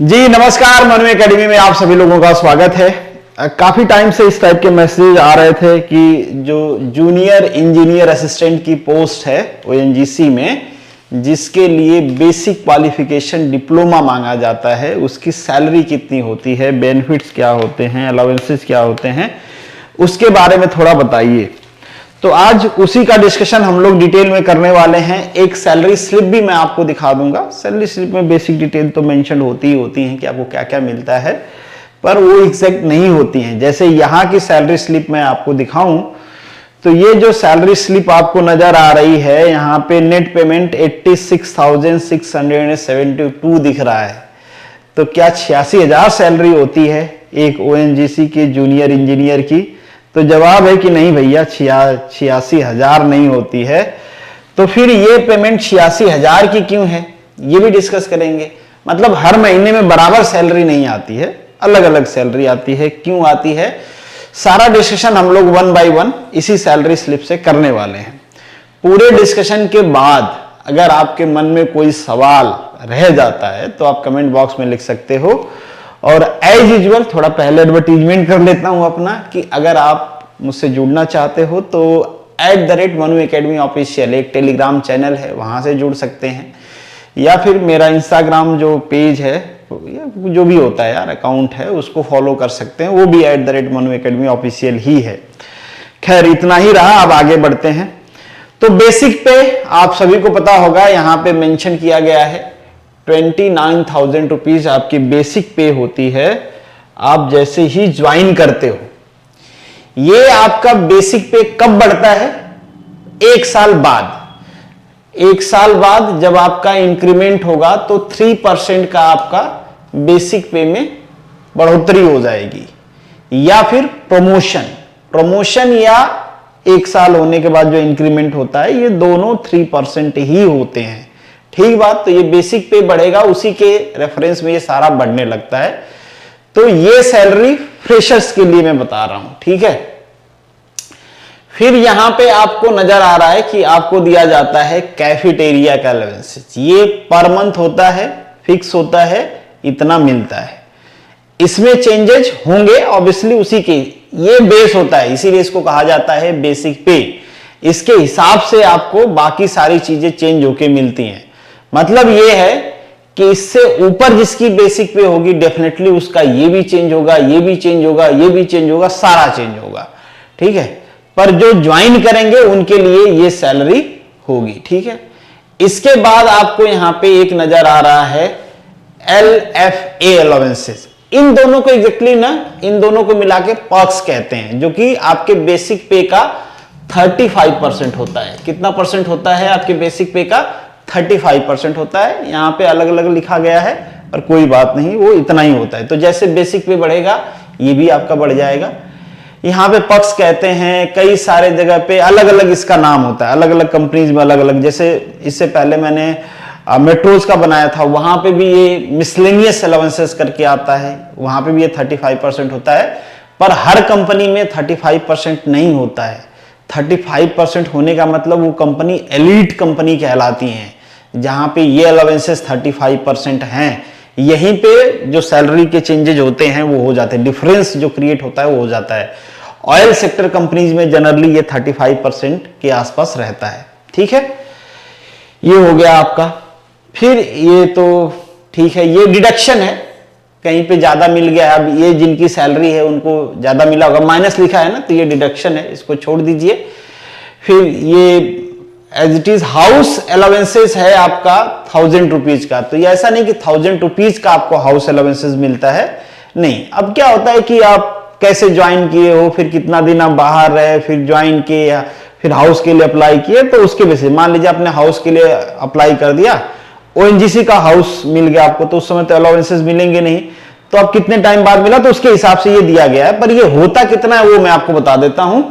जी नमस्कार, मनु एकेडमी में आप सभी लोगों का स्वागत है। काफी टाइम से इस टाइप के मैसेज आ रहे थे कि जो जूनियर इंजीनियर असिस्टेंट की पोस्ट है ओएनजीसी में, जिसके लिए बेसिक क्वालिफिकेशन डिप्लोमा मांगा जाता है, उसकी सैलरी कितनी होती है, बेनिफिट्स क्या होते हैं, अलाउंसेस क्या होते हैं, उसके बारे में थोड़ा बताइए। तो आज उसी का डिस्कशन हम लोग डिटेल में करने वाले हैं। एक सैलरी स्लिप भी मैं आपको दिखा दूंगा। सैलरी स्लिप में बेसिक डिटेल तो मेंशन होती ही होती हैं कि आपको क्या क्या मिलता है, पर वो एग्जैक्ट नहीं होती हैं। जैसे यहाँ की सैलरी स्लिप मैं आपको दिखाऊं तो ये जो सैलरी स्लिप आपको नजर आ रही है, यहाँ पे नेट पेमेंट 86,672 दिख रहा है। तो क्या 86,000 सैलरी होती है एक ओएनजीसी के जूनियर इंजीनियर की? तो जवाब है कि नहीं भैया, 86,000 नहीं होती है। तो फिर ये पेमेंट 86,000 की क्यों है, ये भी डिस्कस करेंगे। मतलब हर महीने में बराबर सैलरी नहीं आती है, अलग अलग सैलरी आती है, क्यों आती है, सारा डिस्कशन हम लोग वन बाय वन इसी सैलरी स्लिप से करने वाले हैं। पूरे डिस्कशन के बाद अगर आपके मन में कोई सवाल रह जाता है तो आप कमेंट बॉक्स में लिख सकते हो। और एज यूजुअल थोड़ा पहले एडवर्टीजमेंट कर लेता हूं अपना कि अगर आप मुझसे जुड़ना चाहते हो तो @मनु एकेडमी ऑफिशियल एक टेलीग्राम चैनल है, वहां से जुड़ सकते हैं, या फिर मेरा इंस्टाग्राम जो पेज है या जो भी होता है यार अकाउंट है, उसको फॉलो कर सकते हैं, वो भी @मनु एकेडमी ऑफिशियल ही है। खैर इतना ही रहा, अब आगे बढ़ते हैं। तो बेसिक पे आप सभी को पता होगा, यहाँ पे मेंशन किया गया है 29,000 रुपीज आपकी बेसिक पे होती है आप जैसे ही ज्वाइन करते हो। ये आपका बेसिक पे कब बढ़ता है? 1 साल बाद। 1 साल बाद जब आपका इंक्रीमेंट होगा तो 3% का आपका बेसिक पे में बढ़ोतरी हो जाएगी, या फिर प्रमोशन या 1 साल होने के बाद जो इंक्रीमेंट होता है, ये दोनों 3% ही होते हैं। ठीक बात। तो ये बेसिक पे बढ़ेगा, उसी के रेफरेंस में ये सारा बढ़ने लगता है। तो ये सैलरी फ्रेशर्स के लिए मैं बता रहा हूं, ठीक है। फिर यहां पे आपको नजर आ रहा है कि आपको दिया जाता है कैफेटेरिया का अलाउंसेस। ये पर मंथ होता है, फिक्स होता है, इतना मिलता है। इसमें चेंजेस होंगे ऑब्वियसली, उसी के ये बेस होता है, इसीलिए इसको कहा जाता है बेसिक पे। इसके हिसाब से आपको बाकी सारी चीजें चेंज होके मिलती हैं। मतलब ये है कि इससे ऊपर जिसकी बेसिक पे होगी डेफिनेटली उसका ये भी चेंज होगा, ये भी चेंज होगा, ये भी चेंज होगा, सारा चेंज होगा, ठीक है। पर जो ज्वाइन करेंगे उनके लिए ये सैलरी होगी, ठीक है। इसके बाद आपको यहां पे एक नजर आ रहा है LFA अलाउंसेस। इन दोनों को एग्जैक्टली ना, इन दोनों को मिला के पर्क्स कहते हैं, जो कि आपके बेसिक पे का 35% होता है। कितना परसेंट होता है आपके बेसिक पे का? 35% होता है। यहां पे अलग अलग लिखा गया है पर कोई बात नहीं, वो इतना ही होता है। तो जैसे बेसिक पे बढ़ेगा ये भी आपका बढ़ जाएगा। यहां पे पक्ष कहते हैं, कई सारे जगह पे अलग अलग इसका नाम होता है, अलग अलग कंपनीज में अलग अलग। जैसे इससे पहले मैंने मेट्रोज का बनाया था, वहां पे भी ये मिसलेनियस अलाउंसेस करके आता है, वहां पे भी ये 35% होता है। पर हर कंपनी में 35% नहीं होता है। 35% होने का मतलब वो कंपनी एलीट कंपनी कहलाती है, जहां पे ये अलाउंसेस 35% हैं। यहीं पे जो सैलरी के चेंजेज होते हैं वो हो जाते हैं, डिफरेंस जो क्रिएट होता है वो हो जाता है। ऑयल सेक्टर कंपनीज में जनरली ये 35% के आसपास रहता है, ठीक है। ये हो गया आपका। फिर ये तो ठीक है, ये डिडक्शन है, कहीं पे ज्यादा मिल गया। अब ये जिनकी सैलरी है उनको ज्यादा मिला होगा, माइनस लिखा है ना, तो ये डिडक्शन है, इसको छोड़ दीजिए। फिर ये as it is house allowances है आपका 1000 रुपीज का। तो ये ऐसा नहीं कि 1000 रुपीज का आपको हाउस अलाउंसेस मिलता है, नहीं। अब क्या होता है कि आप कैसे ज्वाइन किए हो, फिर कितना दिन आप बाहर रहे, फिर ज्वाइन किए, फिर हाउस के लिए अप्लाई किए, तो उसके बेसिस, मान लीजिए आपने हाउस के लिए अप्लाई कर दिया, ओएनजीसी का हाउस मिल गया आपको, तो उस समय तो अलाउंसेस मिलेंगे नहीं। तो अब कितने टाइम बाद मिला, तो उसके हिसाब से ये दिया गया है। पर ये होता कितना है वो मैं आपको बता देता हूं।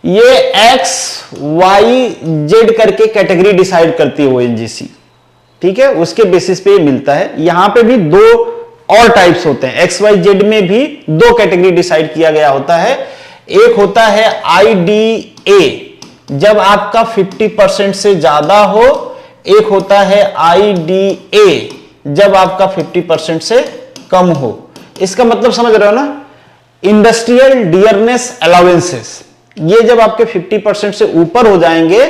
ये X, Y, Z करके कैटेगरी डिसाइड करती है ओएनजीसी, ठीक है। उसके बेसिस पे ये मिलता है। यहां पे भी 2 और टाइप्स होते हैं, X, Y, Z में भी 2 कैटेगरी डिसाइड किया गया होता है। एक होता है IDA, जब आपका 50% से ज्यादा हो। एक होता है IDA, जब आपका 50% से कम हो। इसका मतलब समझ रहे हो ना, इंडस्ट्रियल डियरनेस अलाउंसेस ये जब आपके 50% से ऊपर हो जाएंगे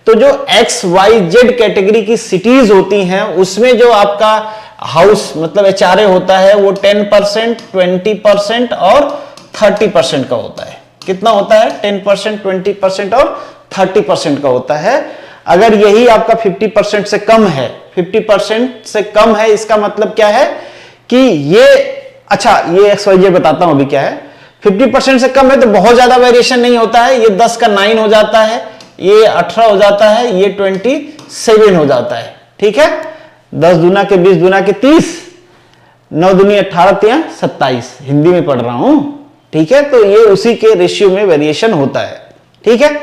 तो जो XYZ कैटेगरी की सिटीज होती हैं उसमें जो आपका हाउस मतलब HRA होता है वो 10%, 20% और 30% का होता है। कितना होता है? 10%, 20% और 30% का होता है। अगर यही आपका 50% से कम है, 50% से कम है, इसका मतलब क्या है कि ये, अच्छा ये XYZ बताता हूं अभी क्या है। 50% से कम है तो बहुत ज्यादा वेरिएशन नहीं होता है, ये 10 का 9 हो जाता है, ये 18 हो जाता है, ये 27 हो जाता है। ठीक है, 10 दूना के 20 दूना के 30, 9 दूनी 18 तिया 27, हिंदी में पढ़ रहा हूं। ठीक है, तो ये उसी के रेशियो में वेरिएशन होता है। ठीक है,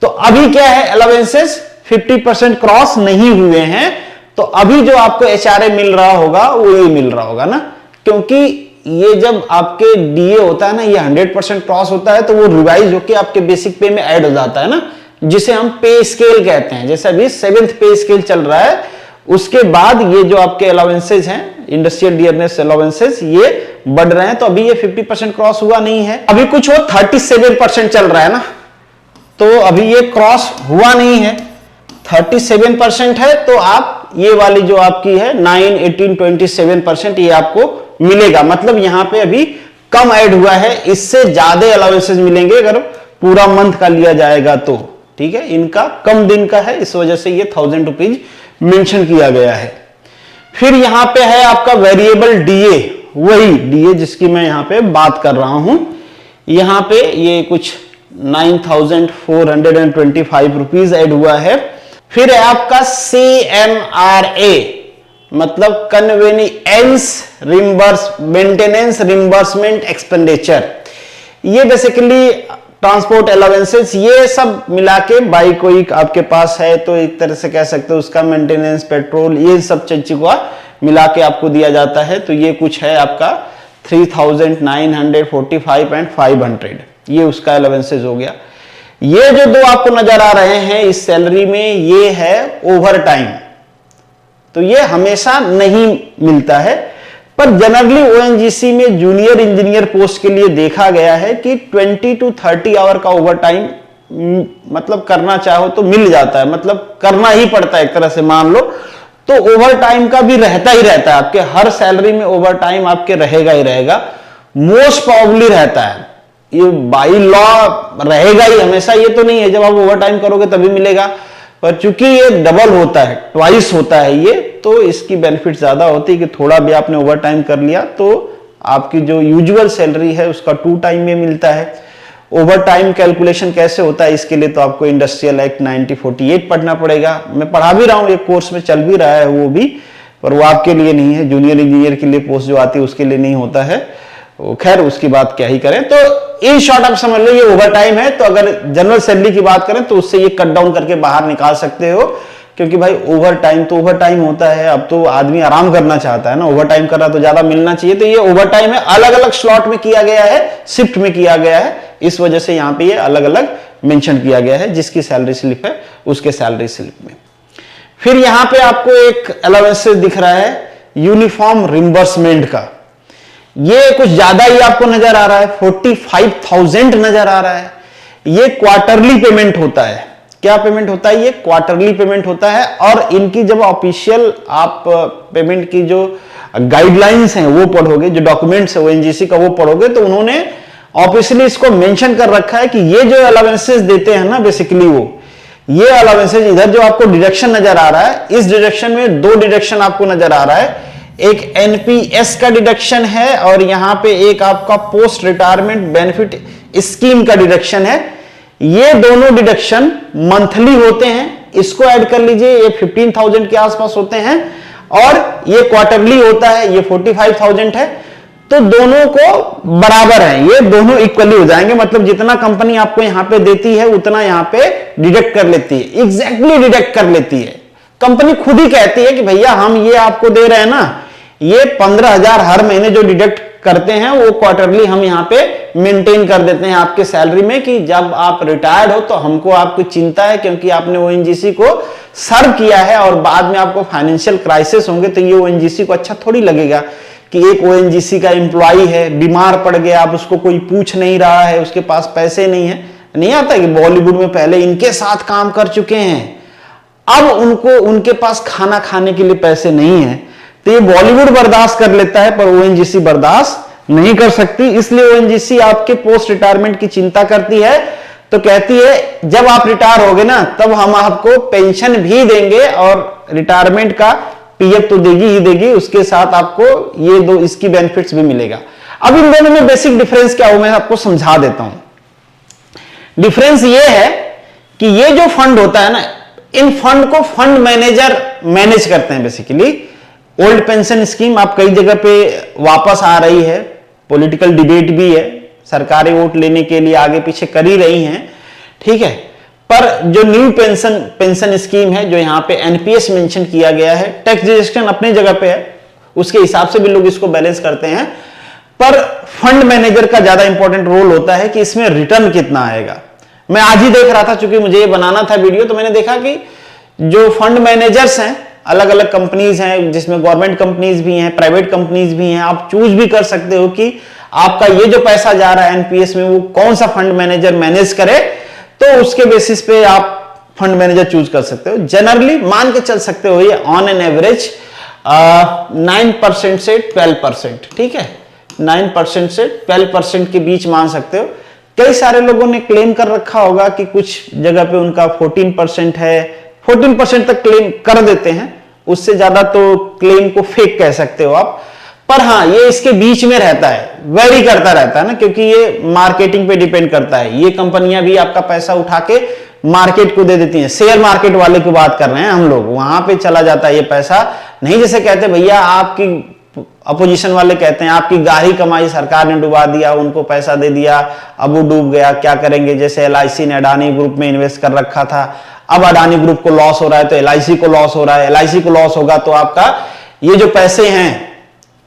तो अभी क्या है, अलाउंसेस 50% क्रॉस नहीं हुए हैं, तो अभी जो आपको HRA मिल रहा होगा वो ये मिल रहा होगा ना, क्योंकि ये जब आपके DA होता है ना, ये 100% क्रॉस होता है तो वो रिवाइज होकर आपके बेसिक पे में ऐड हो जाता है ना, जिसे हम पे स्केल कहते हैं। जैसे अभी 7th पे स्केल चल रहा है, उसके बाद ये जो आपके अलाउंसेस हैं, इंडस्ट्रियल डियरनेस अलाउंसेस, ये बढ़ रहे हैं। तो अभी ये 50% क्रॉस हुआ नहीं है, अभी कुछ वो 37% चल रहा है ना, तो अभी ये क्रॉस हुआ नहीं है। 37% है तो आप ये वाली जो आपकी है 9, 18, 27% ये आपको मिलेगा। मतलब यहां पे अभी कम ऐड हुआ है, इससे ज्यादा अलाउंसेस मिलेंगे अगर पूरा मंथ का लिया जाएगा तो। ठीक है, इनका कम दिन का है, इस वजह से ये 1000 रुपीज मेंशन किया गया है। फिर यहां पे है आपका वेरिएबल DA, वही DA जिसकी मैं यहां पे बात कर रहा हूं। यहां पे ये कुछ 9425 रुपीज ऐड हुआ है। फिर है आपका CMRA, मतलब कन्वेनिएंस रिम्बर्स मेंटेनेंस रिम्बर्समेंट एक्सपेंडिचर। ये बेसिकली ट्रांसपोर्ट अलाउंसेस, ये सब मिला के बाइक कोई आपके पास है तो एक तरह से कह सकते हो उसका मेंटेनेंस, पेट्रोल, ये सब चीजों का मिला के आपको दिया जाता है। तो ये कुछ है आपका 3945 एंड 500, ये उसका अलाउंसेस हो गया। ये जो दो आपको नजर आ रहे हैं इस सैलरी में, ये है ओवर टाइम, तो ये हमेशा नहीं मिलता है, पर जनरली ONGC में जूनियर इंजीनियर पोस्ट के लिए देखा गया है कि 20 to 30 आवर का ओवर टाइम मतलब करना चाहो तो मिल जाता है, मतलब करना ही पड़ता है एक तरह से मान लो। तो ओवर टाइम का भी रहता ही रहता है, आपके हर सैलरी में ओवर टाइम आपके रहेगा ही रहेगा, मोस्ट प्रोबेबली रहता है, ये बाई लॉ रहेगा ही हमेशा। ये तो नहीं है जब आप ओवर टाइम करोगे तभी मिलेगा, पर चूंकि ये डबल होता है, ट्वाइस होता है ये, तो इसकी बेनिफिट ज्यादा होती है कि थोड़ा भी आपने ओवर टाइम कर लिया तो आपकी जो यूजुअल सैलरी है उसका 2 टाइम में मिलता है। ओवर टाइम कैलकुलेशन कैसे होता है, इसके लिए तो आपको इंडस्ट्रियल एक्ट 1948 पढ़ना पड़ेगा। मैं पढ़ा भी रहा हूं, एक कोर्स में चल भी रहा है वो भी, पर वो आपके लिए नहीं है, जूनियर इंजीनियर के लिए पोस्ट जो आती है उसके लिए नहीं होता है। खैर उसकी बात क्या ही करें। तो इन शॉर्ट आप समझ लो ये ओवर टाइम है, तो अगर जनरल सैलरी की बात करें तो उससे ये कट डाउन करके बाहर निकाल सकते हो, क्योंकि भाई ओवर टाइम तो ओवर टाइम होता है, अब तो आदमी आराम करना चाहता है ना, ओवर टाइम कर रहा तो ज्यादा मिलना चाहिए, तो ये ओवर टाइम है, अलग अलग स्लॉट में किया गया है, शिफ्ट में किया गया है, इस वजह से यहां पे ये अलग अलग मेंशन किया गया है, जिसकी सैलरी स्लिप है उसके सैलरी स्लिप में। फिर यहां पे आपको एक अलाउंस दिख रहा है यूनिफॉर्म रिम्बर्समेंट का, ये कुछ ज्यादा ही आपको नजर आ रहा है, 45,000 नजर आ रहा है। ये क्वार्टरली पेमेंट होता है। क्या पेमेंट होता है? ये क्वार्टरली पेमेंट होता है, और इनकी जब ऑफिशियल आप पेमेंट की जो गाइडलाइंस हैं वो पढ़ोगे, जो डॉक्यूमेंट्स है ONGC का वो पढ़ोगे, तो उन्होंने ऑफिशियली इसको मेंशन कर रखा है कि ये जो अलाउंसेस देते हैं ना बेसिकली वो, ये अलाउंसेस इधर जो आपको डिडक्शन नजर आ रहा है, इस डिडक्शन में 2 डिडक्शन आपको नजर आ रहा है, एक NPS का डिडक्शन है और यहां पे एक आपका पोस्ट रिटायरमेंट बेनिफिट स्कीम का डिडक्शन है। ये दोनों डिडक्शन मंथली होते हैं, इसको ऐड कर लीजिए, ये 15,000 के आसपास होते हैं, और ये क्वार्टरली होता है, ये 45,000 है। तो दोनों को बराबर है, ये दोनों इक्वली हो जाएंगे, मतलब जितना कंपनी आपको यहां पे देती है उतना यहां पे डिडक्ट कर लेती है, एग्जैक्टली डिडक्ट कर लेती है। कंपनी खुद ही कहती है कि भैया हम ये आपको दे रहे हैं ना, ये 15,000 हर महीने जो डिडक्ट करते हैं वो क्वार्टरली हम यहाँ पे मेंटेन कर देते हैं आपके सैलरी में, कि जब आप रिटायर्ड हो तो हमको आपकी चिंता है क्योंकि आपने ओएनजीसी को सर्व किया है और बाद में आपको फाइनेंशियल क्राइसिस होंगे तो ये ओएनजीसी को अच्छा थोड़ी लगेगा कि एक ओएनजीसी का एम्प्लॉय है, बीमार पड़ गया, अब उसको कोई पूछ नहीं रहा है, उसके पास पैसे नहीं है। नहीं आता कि बॉलीवुड में पहले इनके साथ काम कर चुके हैं, अब उनको उनके पास खाना खाने के लिए पैसे नहीं है, तो ये बॉलीवुड बर्दाश्त कर लेता है पर ओएनजीसी बर्दाश्त नहीं कर सकती। इसलिए ओएनजीसी आपके पोस्ट रिटायरमेंट की चिंता करती है, तो कहती है जब आप रिटायर होगे ना तब हम आपको पेंशन भी देंगे और रिटायरमेंट का पीएफ तो देगी ही देगी, उसके साथ आपको ये दो इसकी बेनिफिट्स भी मिलेगा। अब इन दोनों में बेसिक डिफरेंस क्या हो मैं आपको समझा देता हूं। डिफरेंस ये है कि ये जो फंड होता है ना, इन फंड को फंड मैनेजर मैनेज करते हैं। बेसिकली ओल्ड पेंशन स्कीम आप कई जगह पे वापस आ रही है, पॉलिटिकल डिबेट भी है, सरकारें वोट लेने के लिए आगे पीछे कर ही रही हैं, ठीक है। पर जो न्यू पेंशन स्कीम है, जो यहां पे एनपीएस मेंशन किया गया है, टैक्स डिडक्शन अपनी जगह पे है, उसके हिसाब से भी लोग इसको बैलेंस करते हैं, पर फंड मैनेजर का ज्यादा इंपॉर्टेंट रोल होता है कि इसमें रिटर्न कितना आएगा। मैं आज ही देख रहा था, चूंकि मुझे ये बनाना था वीडियो, तो मैंने देखा कि जो फंड मैनेजर्स हैं, अलग अलग कंपनीज हैं, जिसमें गवर्नमेंट कंपनीज भी हैं, प्राइवेट कंपनीज भी हैं, आप चूज भी कर सकते हो कि आपका ये जो पैसा जा रहा है एनपीएस में वो कौन सा फंड मैनेजर मैनेज करे, तो उसके बेसिस पे आप फंड मैनेजर चूज कर सकते हो। जनरली मान के चल सकते हो ये ऑन एन एवरेज 9% से 12%, ठीक है, 9% से 12% के बीच मान सकते हो। कई सारे लोगों ने क्लेम कर रखा होगा कि कुछ जगह पे उनका 14% है, 14% तक क्लेम कर देते हैं, उससे ज्यादा तो क्लेम को फेक कह सकते हो आप। पर हाँ, ये इसके बीच में रहता है, वेरी करता रहता है ना, क्योंकि ये मार्केटिंग पे डिपेंड करता है। ये कंपनियां भी आपका पैसा उठा के मार्केट को दे देती हैं, शेयर मार्केट वाले की बात कर रहे हैं हम लोग, वहां पे चला जाता है ये पैसा। नहीं जैसे कहते भैया आपकी अपोजिशन वाले कहते हैं आपकी गाढ़ी कमाई सरकार ने डुबा दिया, उनको पैसा दे दिया, अब वो डूब गया, क्या करेंगे। जैसे एलआईसी ने अडानी ग्रुप में इन्वेस्ट कर रखा था, अब अडानी ग्रुप को लॉस हो रहा है तो एलआईसी को लॉस हो रहा है, एलआईसी को लॉस होगा तो आपका ये जो पैसे हैं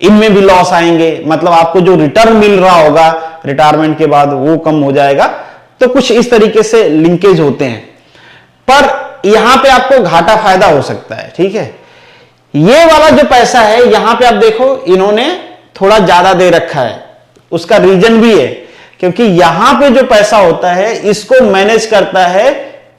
इनमें भी लॉस आएंगे, मतलब आपको जो रिटर्न मिल रहा होगा रिटायरमेंट के बाद वो कम हो जाएगा। तो कुछ इस तरीके से लिंकेज होते हैं, पर यहां पे आपको घाटा फायदा हो सकता है, ठीक है। ये वाला जो पैसा है यहां पे आप देखो इन्होंने थोड़ा ज्यादा दे रखा है, उसका रीजन भी है क्योंकि यहां पे जो पैसा होता है इसको मैनेज करता है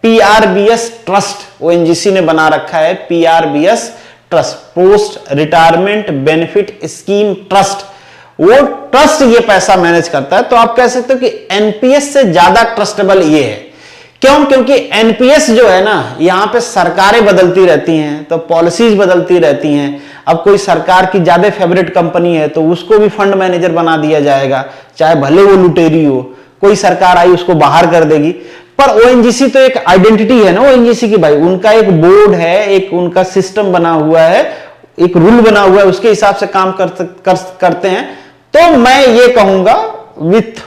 पीआरबीएस ट्रस्ट, ओएनजीसी ने बना रखा है PRBS trust, post retirement benefit scheme trust. वो ट्रस्ट ये पैसा मैनेज करता है। तो आप कह सकते हो कि एनपीएस से ज्यादा ट्रस्टेबल ये है। क्यों? क्योंकि एनपीएस जो है ना, यहां पे सरकारें बदलती रहती हैं तो पॉलिसीज बदलती रहती हैं। अब कोई सरकार की ज्यादा फेवरेट कंपनी है तो उसको भी फंड मैनेजर बना दिया जाएगा, चाहे भले वो लुटेरी हो, कोई सरकार आई उसको बाहर कर देगी। पर ओएनजीसी तो एक आइडेंटिटी है ना ओएनजीसी की भाई, उनका एक बोर्ड है, एक उनका सिस्टम बना हुआ है, एक रूल बना हुआ है, उसके हिसाब से काम करते हैं। तो मैं ये कहूंगा विथ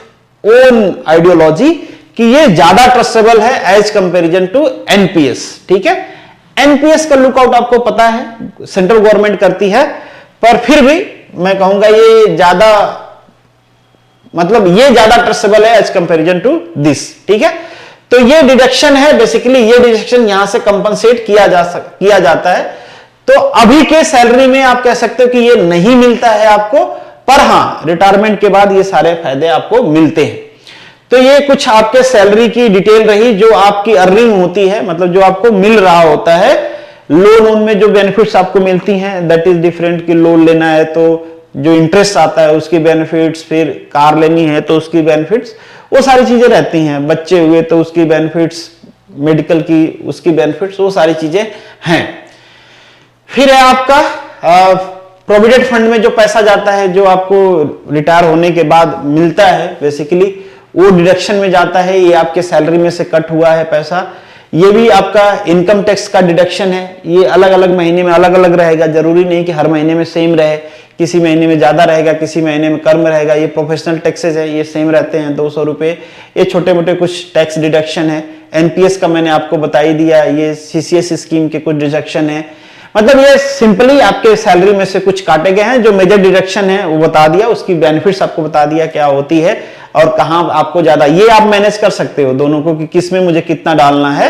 ओन आइडियोलॉजी कि ये ज्यादा ट्रस्टेबल है एज कंपैरिजन टू एनपीएस, ठीक है। एनपीएस का लुकआउट आपको पता है सेंट्रल गवर्नमेंट करती है, पर फिर भी मैं कहूंगा ये ज्यादा, मतलब ये ज्यादा ट्रस्टेबल है एज कंपैरिजन टू दिस, ठीक है। तो ये डिडक्शन है, बेसिकली ये डिडक्शन यहां से कंपनसेट किया जाता है। तो अभी के सैलरी में आप कह सकते हो कि ये नहीं मिलता है आपको, पर हां रिटायरमेंट के बाद ये सारे फायदे आपको मिलते हैं। तो ये कुछ आपके सैलरी की डिटेल रही जो आपकी अर्निंग होती है, मतलब जो आपको मिल रहा होता है। लोन में जो बेनिफिट्स आपको मिलती हैं दैट इज डिफरेंट, कि लोन लेना है तो जो इंटरेस्ट आता है उसकी बेनिफिट्स, फिर कार लेनी है तो उसकी बेनिफिट्स, वो सारी चीजें रहती हैं। बच्चे हुए तो उसकी बेनिफिट्स, मेडिकल की उसकी बेनिफिट्स, वो सारी चीजें हैं। फिर है आपका प्रोविडेंट फंड में जो पैसा जाता है, जो आपको रिटायर होने के बाद मिलता है, बेसिकली वो डिडक्शन में जाता है। ये आपके सैलरी में से कट हुआ है पैसा। ये भी आपका इनकम टैक्स का डिडक्शन है। ये अलग अलग महीने में अलग अलग रहेगा, जरूरी नहीं कि हर महीने में सेम रहे, किसी महीने में ज्यादा रहेगा, किसी महीने में कम रहेगा। ये प्रोफेशनल टैक्सेस है, ये सेम रहते हैं 200 रुपए। ये छोटे मोटे कुछ टैक्स डिडक्शन है। एनपीएस का मैंने आपको बता ही दिया, ये सीसीएस स्कीम के कुछ डिडक्शन है। मतलब ये सिंपली आपके सैलरी में से कुछ काटे गए हैं, जो मेजर डिडक्शन है वो बता दिया, उसकी बेनिफिट्स आपको बता दिया क्या होती है और कहां आपको ज्यादा, ये आप मैनेज कर सकते हो दोनों को कि किस में मुझे कितना डालना है,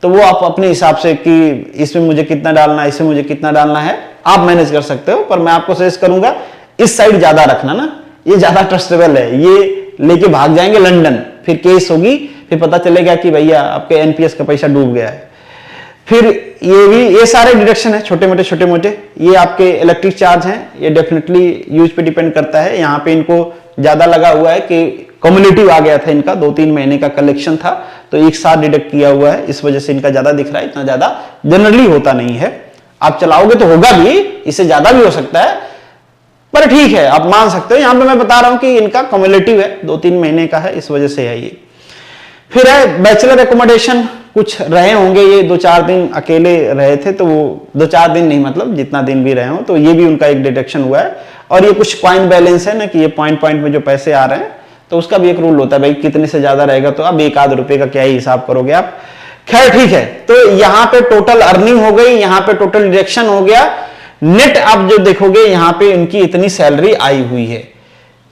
तो वो आप अपने हिसाब से कि इसमें मुझे कितना डालना है, इसमें मुझे कितना डालना है, आप मैनेज कर सकते हो। पर मैं आपको सजेस्ट करूंगा इस साइड ज्यादा रखना ना, ये ज्यादा ट्रस्टेबल है, ये लेके भाग जाएंगे लंदन, फिर केस होगी, फिर पता चलेगा कि भैया आपके एनपीएस का पैसा डूब गया है। फिर ये सारे डिडक्शन है छोटे मोटे, ये आपके इलेक्ट्रिक चार्ज हैं, ये डेफिनेटली यूज पे डिपेंड करता है। यहाँ पे इनको ज्यादा लगा हुआ है कि कम्युलेटिव आ गया था, इनका 2-3 महीने का कलेक्शन था तो एक साथ डिडक्ट किया हुआ है, इस वजह से इनका ज्यादा दिख रहा है, इतना ज्यादा जनरली होता नहीं है। आप चलाओगे तो होगा भी, इससे ज्यादा भी हो सकता है, पर ठीक है आप मान सकते हो। यहां पे मैं बता रहा हूं कि इनका कम्युलेटिव है, 2-3 महीने का है, इस वजह से है ये। फिर है बैचलर एकोमोडेशन, कुछ रहे होंगे ये 2-4 दिन अकेले रहे थे, तो वो 2-4 दिन नहीं, मतलब जितना दिन भी रहे हो, तो ये भी उनका एक डिडक्शन हुआ है। और ये कुछ कॉइन बैलेंस है ना, कि ये पॉइंट में जो पैसे आ रहे हैं, तो उसका भी एक रूल होता है भाई, कितने से ज्यादा रहेगा तो अब 1-8 रुपए का क्या ही हिसाब करोगे आप। खैर ठीक है, तो यहां पे टोटल अर्निंग हो गई, यहां पे टोटल डिडक्शन हो गया, नेट आप जो देखोगे यहां पे इनकी इतनी सैलरी आई हुई है।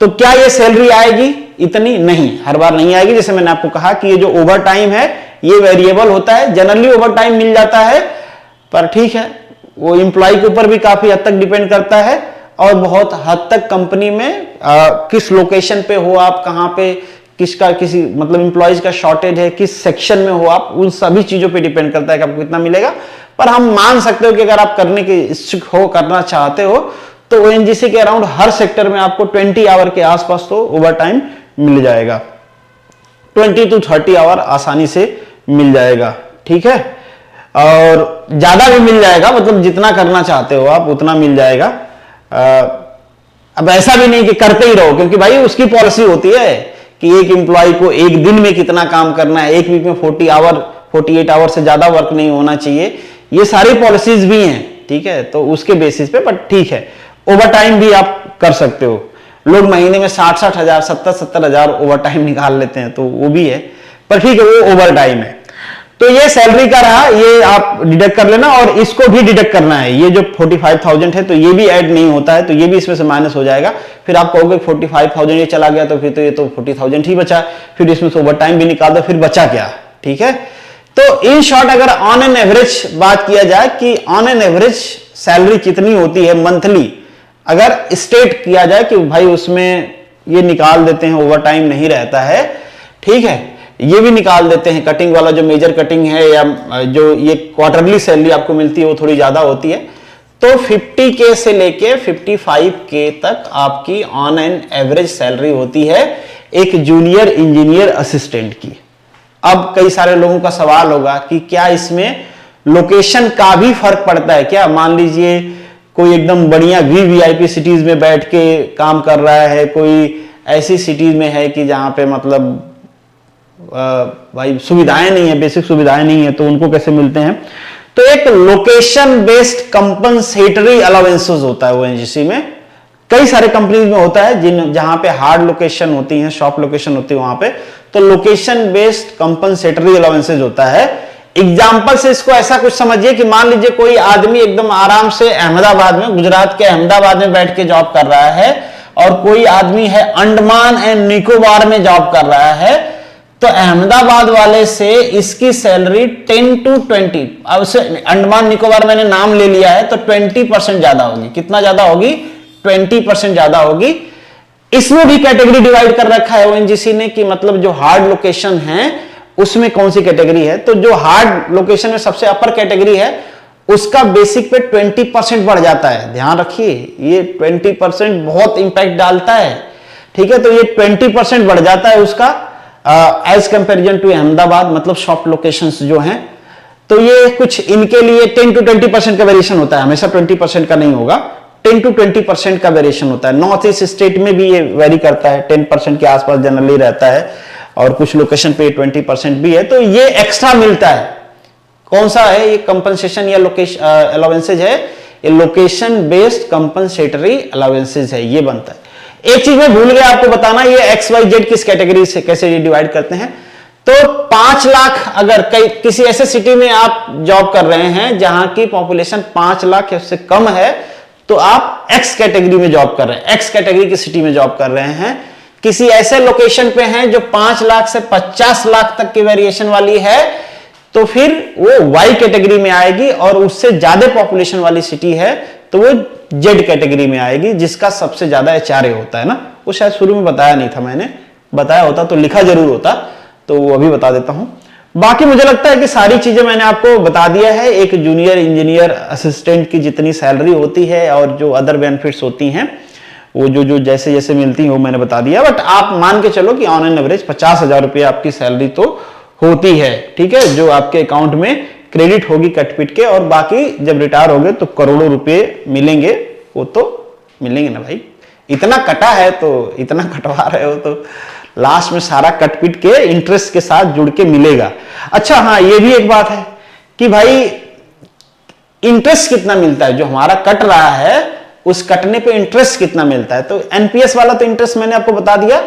तो क्या ये सैलरी आएगी इतनी? नहीं, हर बार नहीं आएगी। जैसे मैंने आपको कहा कि ये जो ओवर टाइम है ये वेरिएबल होता है, जनरली ओवर टाइम मिल जाता है, पर ठीक है वो एम्प्लॉय के ऊपर भी काफी हद तक डिपेंड करता है और बहुत हद तक कंपनी में किस लोकेशन पे हो आप, कहां पे किसका किसी मतलब एम्प्लॉयज का शॉर्टेज है, किस सेक्शन में हो आप, उन सभी चीजों पे डिपेंड करता है कि आपको कितना मिलेगा। पर हम मान सकते हो कि अगर आप करने के इच्छुक हो, करना चाहते हो, तो ओएनजीसी के अराउंड हर सेक्टर में आपको 20 आवर के आसपास तो ओवर टाइम मिल जाएगा, 20 to 30 आवर आसानी से मिल जाएगा, ठीक है। और ज्यादा भी मिल जाएगा, मतलब जितना करना चाहते हो आप उतना मिल जाएगा। अब ऐसा भी नहीं कि करते ही रहो, क्योंकि भाई उसकी पॉलिसी होती है कि एक एम्प्लॉय को एक दिन में कितना काम करना है, एक वीक में 48 आवर से ज्यादा वर्क नहीं होना चाहिए, ये सारी पॉलिसीज भी हैं, ठीक है। तो उसके बेसिस पे, बट ठीक है, ओवर टाइम भी आप कर सकते हो। लोग महीने में 60-60 हजार, 70-70 हजार ओवर टाइम निकाल लेते हैं, तो वो भी है, पर ठीक है वो ओवर टाइम है। तो ये सैलरी का रहा, ये आप डिडक्ट कर लेना, और इसको भी डिडक्ट करना है। ये जो 45,000 है तो ये भी ऐड नहीं होता है, तो ये भी इसमें से माइनस हो जाएगा। फिर आप कहोगे 45,000 ये चला गया, तो फिर तो ये तो 40,000 ही बचा, फिर इसमें से ओवर टाइम भी निकाल दो, फिर बचा क्या, ठीक है। तो इन शॉर्ट अगर ऑन एन एवरेज बात किया जाए कि ऑन एन एवरेज सैलरी कितनी होती है मंथली, अगर स्टेट किया जाए कि भाई उसमें ये निकाल देते हैं, ओवर टाइम नहीं रहता है, ठीक है, ये भी निकाल देते हैं, कटिंग वाला जो मेजर कटिंग है या जो ये क्वार्टरली सैलरी आपको मिलती है वो थोड़ी ज्यादा होती है, तो 50K से लेके 55K तक आपकी ऑन एन एवरेज सैलरी होती है एक जूनियर इंजीनियर असिस्टेंट की। अब कई सारे लोगों का सवाल होगा कि क्या इसमें लोकेशन का भी फर्क पड़ता है क्या? मान लीजिए कोई एकदम बढ़िया वीआईपी सिटीज में बैठ के काम कर रहा है, कोई ऐसी सिटीज में है कि जहां पे मतलब भाई सुविधाएं नहीं है, बेसिक सुविधाएं नहीं है, तो उनको कैसे मिलते हैं? तो एक लोकेशन बेस्ड कंपनसेटरी अलाउंसेस होता है ओएनजीसी में, कई सारे कंपनीज में होता है जहां पे हार्ड लोकेशन होती है, शॉप लोकेशन होती है वहां पे, तो लोकेशन बेस्ड कंपनसेटरी अलाउंसेस होता है। एग्जाम्पल से इसको ऐसा कुछ समझिए कि मान लीजिए कोई आदमी एकदम आराम से अहमदाबाद में, गुजरात के अहमदाबाद में बैठ के जॉब कर रहा है, और कोई आदमी है अंडमान एंड निकोबार में जॉब कर रहा है, तो अहमदाबाद वाले से इसकी सैलरी 10 to 20, अब से अंडमान निकोबार मैंने नाम ले लिया है, तो 20% ज्यादा होगी। कितना ज्यादा होगी? 20% ज्यादा होगी। इसमें भी कैटेगरी डिवाइड कर रखा है ओएनजीसी ने कि मतलब जो हार्ड लोकेशन है उसमें कौन सी कैटेगरी है। तो जो हार्ड लोकेशन में सबसे अपर कैटेगरी है उसका बेसिक पे 20% बढ़ जाता है। ध्यान रखिए, ये 20% बहुत इंपैक्ट डालता है, ठीक है। तो ये 20% बढ़ जाता है उसका एज कंपेरिजन टू अहमदाबाद, मतलब सॉफ्ट लोकेशंस जो हैं। तो ये कुछ इनके लिए 10 to 20% का वेरिएशन होता है, हमेशा 20% का नहीं होगा, 10 to 20% का वेरिएशन होता है। नॉर्थ ईस्ट स्टेट में भी ये वेरी करता है, 10% के आसपास जनरली रहता है, और कुछ लोकेशन पे 20% भी है। तो ये एक्स्ट्रा मिलता है। कौन सा है ये कंपनसेशन या लोकेशन अलाउंसेज है? ये लोकेशन बेस्ड कंपनसेटरी अलाउंसेज है, ये बनता है। एक चीज मैं भूल गया आपको बताना, ये XYZ किस कैटेगरी से कैसे डिवाइड करते हैं। तो 5 लाख अगर किसी ऐसे सिटी में आप जॉब कर रहे हैं जहां की पॉपुलेशन 5 लाख या उससे कम है, तो आप एक्स कैटेगरी में जॉब कर रहे हैं, एक्स कैटेगरी की सिटी में जॉब कर रहे हैं। किसी ऐसे लोकेशन पे हैं जो 5 लाख से 50 लाख तक की वेरिएशन वाली है, तो फिर वो वाई कैटेगरी में आएगी, और उससे ज्यादा पॉपुलेशन वाली सिटी है तो वो जेड कैटेगरी में आएगी, जिसका सबसे ज्यादा एचआरए होता है ना। वो शायद शुरू में बताया नहीं था, मैंने बताया होता तो लिखा जरूर होता, तो वो अभी बता देता हूं। बाकी मुझे लगता है कि सारी चीजें मैंने आपको बता दिया है। एक जूनियर इंजीनियर असिस्टेंट की जितनी सैलरी होती है और जो अदर बेनिफिट्स होती हैं, वो जो जैसे जैसे मिलती है वो मैंने बता दिया। बट आप मान के चलो कि ऑन एन एवरेज 50,000 रुपये आपकी सैलरी तो होती है, ठीक है, जो आपके अकाउंट में क्रेडिट होगी कट पिट के, और बाकी जब रिटायर होगे तो करोड़ों रुपए मिलेंगे, वो तो मिलेंगे ना भाई। इतना कटा है तो इतना कटवा रहे हो तो लास्ट में सारा कट पिट के इंटरेस्ट के साथ जुड़ के मिलेगा। अच्छा हाँ, ये भी एक बात है कि भाई इंटरेस्ट कितना मिलता है, जो हमारा कट रहा है उस कटने पे इंटरेस्ट कितना मिलता है। तो एनपीएस वाला तो इंटरेस्ट मैंने आपको बता दिया,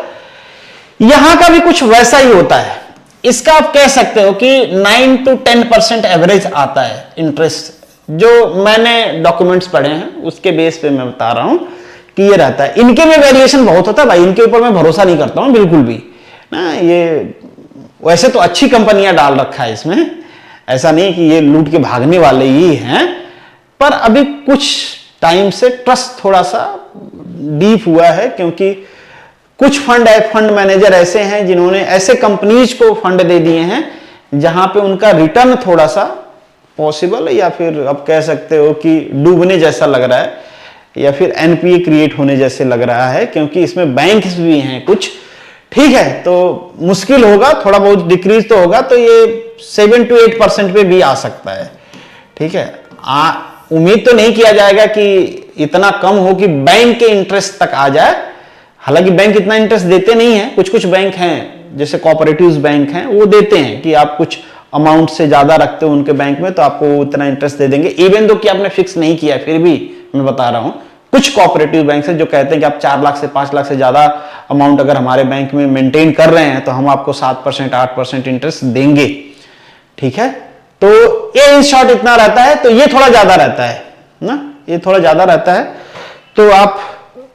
यहां का भी कुछ वैसा ही होता है। इसका आप कह सकते हो कि 9 to 10% एवरेज आता है इंटरेस्ट, जो मैंने डॉक्यूमेंट्स पढ़े हैं उसके बेस पे मैं बता रहा हूं कि ये रहता है। इनके में वेरिएशन बहुत होता है भाई, इनके ऊपर मैं भरोसा नहीं करता हूं बिल्कुल भी ना। ये वैसे तो अच्छी कंपनियां डाल रखा है इसमें, ऐसा नहीं कि ये लूट के भागने वाले ही हैं, पर अभी कुछ टाइम से ट्रस्ट थोड़ा सा डीप हुआ है, क्योंकि कुछ फंड मैनेजर ऐसे हैं जिन्होंने ऐसे कंपनीज को फंड दे दिए हैं जहां पे उनका रिटर्न थोड़ा सा पॉसिबल है, या फिर आप कह सकते हो कि डूबने जैसा लग रहा है, या फिर एनपीए क्रिएट होने जैसे लग रहा है, क्योंकि इसमें बैंक्स भी हैं कुछ, ठीक है। तो मुश्किल होगा, थोड़ा बहुत डिक्रीज तो होगा, तो ये 7 to 8% पे भी आ सकता है, ठीक है। उम्मीद तो नहीं किया जाएगा कि इतना कम हो कि बैंक के इंटरेस्ट तक आ जाए, हालांकि बैंक इतना इंटरेस्ट देते नहीं है। कुछ कुछ बैंक हैं जैसे कोऑपरेटिव्स बैंक हैं, वो देते हैं कि आप कुछ अमाउंट से ज्यादा रखते हो उनके बैंक में तो आपको उतना इंटरेस्ट दे देंगे, इवन दो कि आपने फिक्स नहीं किया, फिर भी मैं बता रहा हूं कुछ कोऑपरेटिव बैंक है जो कहते हैं कि आप 4 लाख से 5 लाख से ज्यादा अमाउंट अगर हमारे बैंक में मेंटेन कर रहे हैं तो हम आपको 7% 8% इंटरेस्ट देंगे, ठीक है। तो ये इन शॉर्ट इतना रहता है, तो ये थोड़ा ज्यादा रहता है ना, ये थोड़ा ज्यादा रहता है। तो आप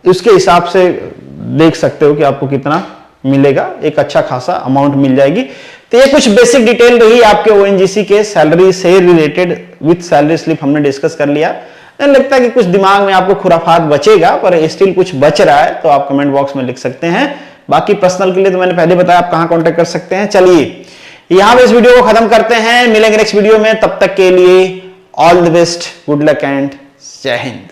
इसके हिसाब से देख सकते हो कि आपको कितना मिलेगा, एक अच्छा खासा अमाउंट मिल जाएगी। तो ये कुछ बेसिक डिटेल रही आपके ओएनजीसी के सैलरी से रिलेटेड, विथ सैलरी स्लिप हमने डिस्कस कर लिया। नहीं लगता कि कुछ दिमाग में आपको खुराफात बचेगा, पर स्टिल कुछ बच रहा है तो आप कमेंट बॉक्स में लिख सकते हैं। बाकी पर्सनल के लिए तो मैंने पहले बताया आप कहां कांटेक्ट कर सकते हैं। चलिए यहां पे इस वीडियो को खत्म करते हैं, मिलेंगे नेक्स्ट वीडियो में, तब तक के लिए all the best, good luck and जय हिंद।